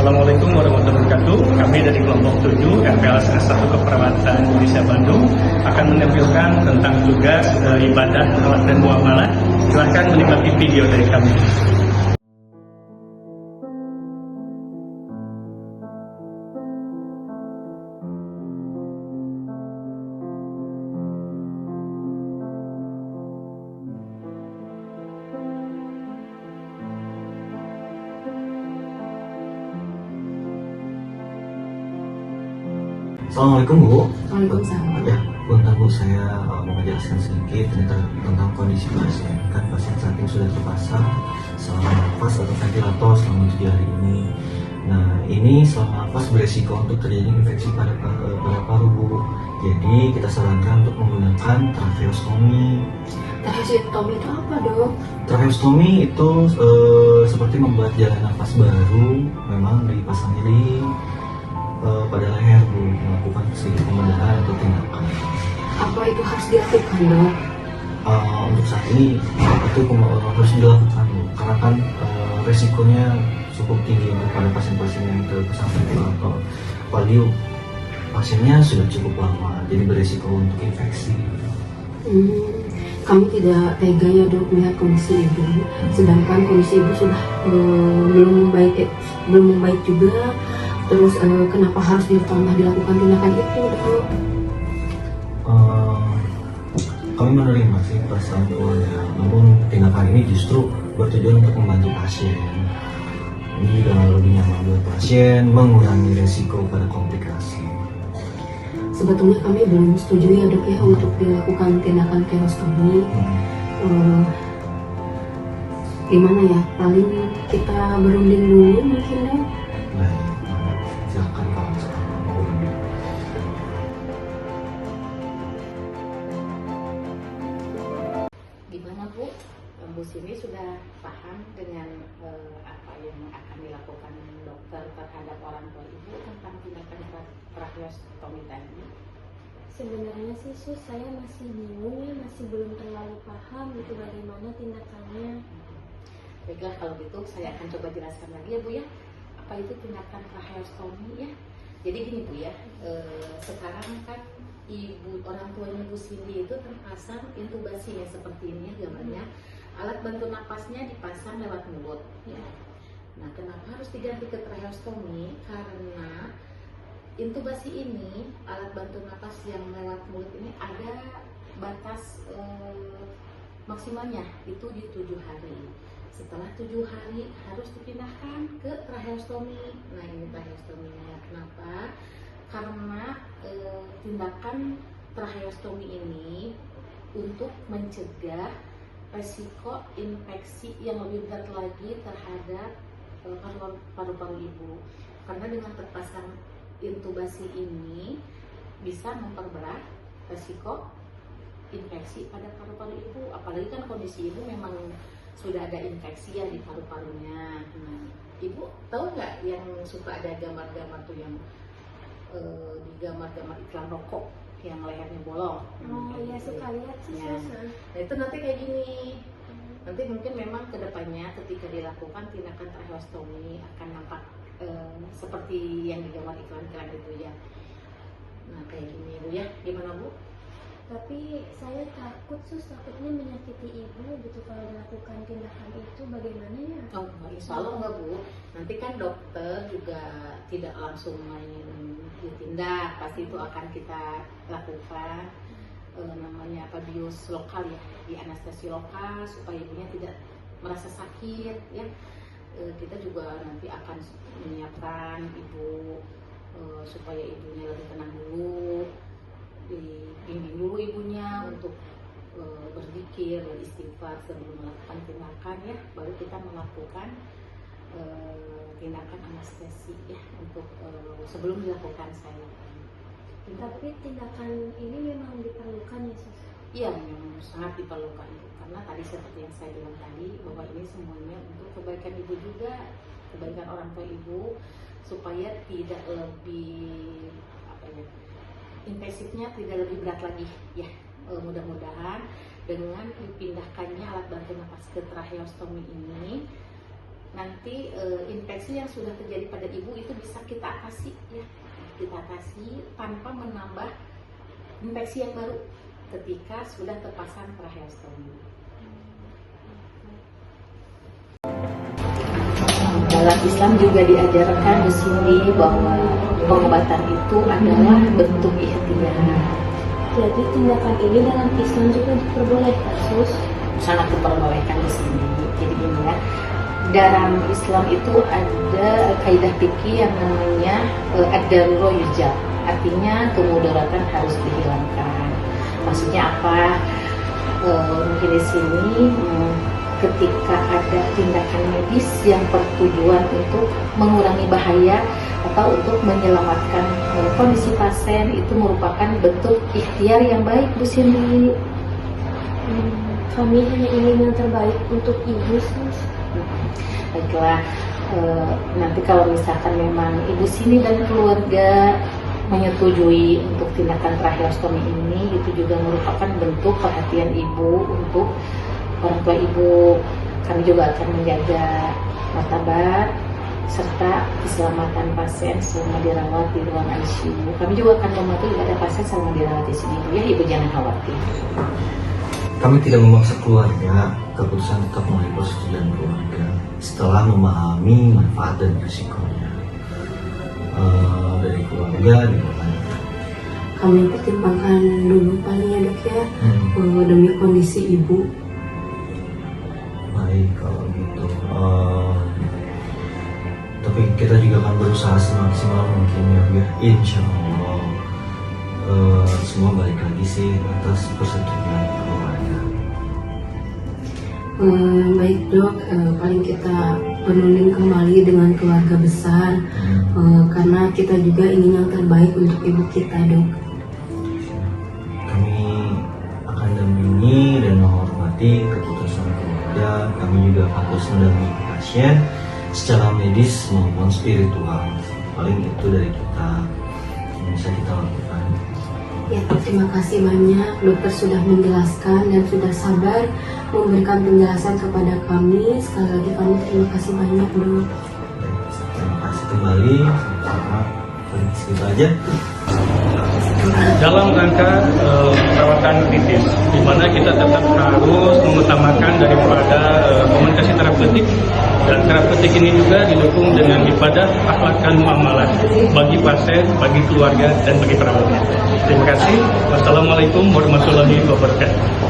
Assalamualaikum warahmatullahi wabarakatuh. Kami dari kelompok 7 RPLS 1 Keperawatan Indonesia Bandung akan menampilkan tentang tugas ibadah, salat dan muamalah. Silahkan menikmati video dari kami. Assalamualaikum Bu. Waalaikumsalam. Ya, bentar Bu, saya mau menjelaskan sedikit tentang kondisi pasien. Kan pasien saat ini sudah terpasang selama nafas atau ventilator selama 7 hari ini. Nah, ini selama nafas beresiko untuk terjadi infeksi pada paru Bu. Jadi kita sarankan untuk menggunakan tracheostomi. Tracheostomi itu apa, Dok? Tracheostomi itu seperti membuat jalan nafas baru, memang dipasangnya di pada leher Bu, melakukan sedikit pembedahan atau tindakan. Apa itu harus dilakukan, Dok? Untuk saat ini itu harus dilakukan Bu, karena kan resikonya cukup tinggi untuk pada pasien-pasien yang terpasang ventilator. Apalagi pasiennya sudah cukup lama, jadi beresiko untuk infeksi. Kami tidak tega ya, Dok, melihat kondisi ibu. Sedangkan kondisi ibu sudah belum membaik juga. Terus kenapa harus dilakukan tindakan itu, Dok? Kami menerima sih perasaan keluarga, namun tindakan ini justru bertujuan untuk membantu pasien. Ini juga lebih nyaman buat pasien, mengurangi resiko pada komplikasi. Sebetulnya kami belum setuju ya, Dok, ya, untuk dilakukan tindakan tracheostomi. Gimana ya? Paling kita berunding dulu mungkin, Dok. Baik, silakan kalau misalkan mau. Gimana Bu? Bu Sini sudah paham dengan apa yang akan dilakukan dokter terhadap orang tua Ibu tentang tindakan tracheostomi tadi? Sebenarnya sih Sus, saya masih bingung ya, masih belum terlalu paham itu bagaimana tindakannya. Baiklah, kalau gitu saya akan coba jelaskan lagi ya Bu ya, apa itu tindakan tracheostomi ya. Jadi gini Bu ya, sekarang kan orang tuanya Bu Cindy itu terpasang intubasi ya, seperti ini ya gambarnya. Alat bantu napasnya dipasang lewat mulut ya. Nah, kenapa harus diganti ke tracheostomi? Karena intubasi ini, alat bantu napas yang lewat mulut ini ada batas maksimalnya, itu di 7 hari. Setelah 7 hari harus dipindahkan ke tracheostomi. Nah, ini tracheostominya. Kenapa? Karena tindakan tracheostomi ini untuk mencegah resiko infeksi yang lebih berat lagi terhadap paru-paru ibu. Karena dengan terpasang intubasi ini bisa memperberat resiko infeksi pada paru-paru ibu. Apalagi kan kondisi ibu memang sudah ada infeksi ya di paru-parunya. Nah, Ibu tahu nggak yang suka ada gambar-gambar tuh yang di gambar-gambar iklan rokok yang lehernya bolong? Oh iya, suka lihat sih Ya. Sus. Nah, itu nanti kayak gini. Nanti mungkin memang kedepannya ketika dilakukan tindakan tracheostomi akan nampak seperti yang di gambar iklan-iklan itu ya. Nah, kayak gini Bu ya. Gimana Bu? Tapi saya takut Sus, takutnya menyakiti ibu gitu kalau dilakukan tindakan itu, bagaimana ya? Oh, insya Allah enggak Bu. Nanti kan dokter juga tidak langsung main ditindak, pasti itu akan kita lakukan namanya apa, bius lokal ya, di anestesi lokal supaya ibunya tidak merasa sakit ya. Kita juga nanti akan menyiapkan ibu supaya ibunya lebih tenang dulu, dibimbing dulu ibunya untuk berzikir, beristighfar sebelum melakukan tindakan ya, baru kita melakukan tindakan anestesi ya untuk sebelum dilakukan sayatan. Tapi tindakan ini memang diperlukan ya Sus? Iya, memang sangat diperlukan karena tadi seperti yang saya bilang tadi bahwa ini semuanya untuk kebaikan ibu juga, kebaikan orang tua ibu, supaya tidak lebih apa ya, infeksinya tidak lebih berat lagi ya. Mudah-mudahan dengan dipindahkannya alat bantu napas ke tracheostomi ini nanti infeksi yang sudah terjadi pada ibu itu atasi ya, kita atasi tanpa menambah infeksi yang baru ketika sudah terpasang tracheostomi. Dalam Islam juga diajarkan di sini bahwa pengobatan itu adalah bentuk ikhtiar. Jadi tindakan ini dalam Islam juga diperbolehkan, Sus? Sangat diperbolehkan di sini. Jadi ini ya, dalam Islam itu ada kaidah fikih yang namanya ad-darurah yujab. Artinya kemudaratan harus dihilangkan. Maksudnya apa? Mungkin di sini ketika ada tindakan medis yang bertujuan untuk mengurangi bahaya atau untuk menyelamatkan kondisi pasien, itu merupakan bentuk ikhtiar yang baik, Bu Cindy. Kami hanya ingin yang terbaik untuk Ibu, Sus. Baiklah, nanti kalau misalkan memang Ibu Cindy dan keluarga menyetujui untuk tindakan tracheostomi ini, itu juga merupakan bentuk perhatian Ibu untuk orang tua Ibu. Kami juga akan menjaga martabat serta keselamatan pasien selama dirawat di ruang ICU. Kami juga akan mematuhi ibadah pasien selama dirawat di sini, Bu ya. Ibu jangan khawatir. Kami tidak memaksa keluarga, keputusan tetap melalui persetujuan keluarga setelah memahami manfaat dan risikonya. Dari keluarga gimana? Kami pertimbangkan dulu paling ya dok ya, demi kondisi ibu. Baik kalau gitu. Tapi kita juga akan berusaha semaksimal mungkin ya Bu ya. Insya Allah semua balik lagi sih atas persetujuan keluarga. Baik dok, paling kita penuhin kembali dengan keluarga besar, karena kita juga ingin yang terbaik untuk ibu kita dok. Kami akan dampingi dan menghormati keputusan keluarga. Kami juga akan terus mendampingi pasien secara medis maupun spiritual. Paling itu dari kita yang bisa kita lakukan. Ya, terima kasih banyak dokter sudah menjelaskan dan sudah sabar memberikan penjelasan kepada kami. Sekali lagi kami terima kasih banyak dok. Terima kasih kembali. Sama-sama. Segitu aja. Dalam rangka perawatan kritis, di mana kita tetap harus mengutamakan daripada komunikasi terapeutik, dan terapeutik ini juga didukung dengan ibadah, akhlak dan muamalah bagi pasien, bagi keluarga, dan bagi perawatnya. Terima kasih. Wassalamualaikum warahmatullahi wabarakatuh.